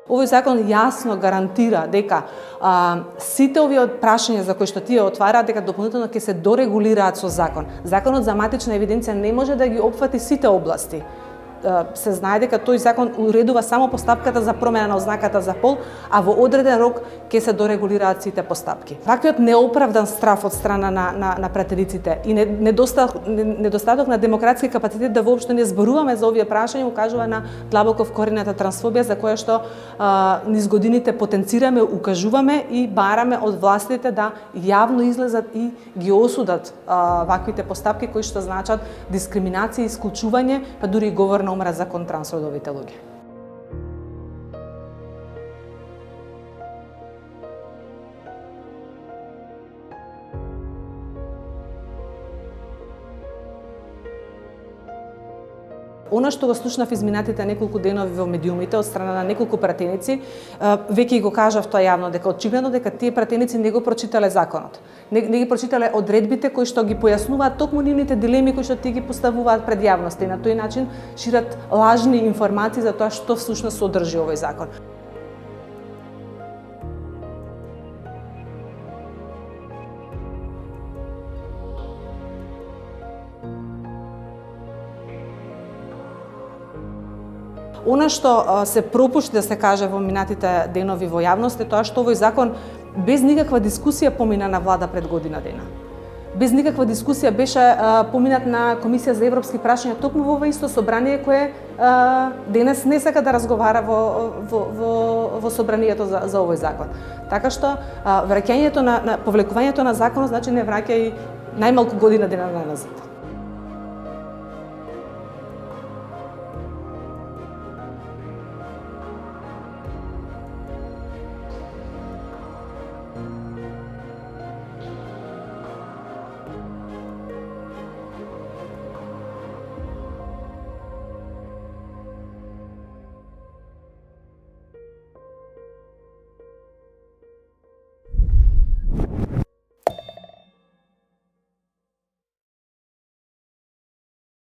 Овој закон јасно гарантира дека сите овие прашања за кои што тие отвараат, дека дополнително ќе се дорегулираат со закон. Законот за матична евиденција не може да ги опфати сите области. Се знае дека тој закон уредува само постапката за промена на ознаката за пол, а во одреден рок ќе се дорегулираат сите постапки. Ваквиот неоправдан страф од страна на пратениците и недостаток на демократски капацитет да воопшто не зборуваме за овие прашања укажува на длабоко вкорената трансфобија за која што низ годините потенцираме, укажуваме и бараме од властите да јавно излезат и ги осудат ваквите постапки кои што значат дискриминација, исклучување, па дури и говор на омраза кон трансродовите луѓе. Она што го слушнав изминатите неколку денови во медиумите од страна на неколку пратеници, веќе го кажав тоа јавно, дека очигледно дека тие пратеници не го прочитале законот. Не ги прочитале одредбите кои што ги појаснуваат токму нивните дилеми кои што тие ги поставуваат пред јавноста и на тој начин шират лажни информации за тоа што всушност содржи овој закон. Она што се пропушти да се каже во минатите денови во јавност е тоа што овој закон без никаква дискусија помина на влада пред година дена. Без никаква дискусија беше поминат на Комисија за европски прашања токму во ова исто собрание кое денес не сака да разговара во собранието за овој закон. Така што враќањето на повлекувањето на законот значи не враќа и најмалку година дена назад.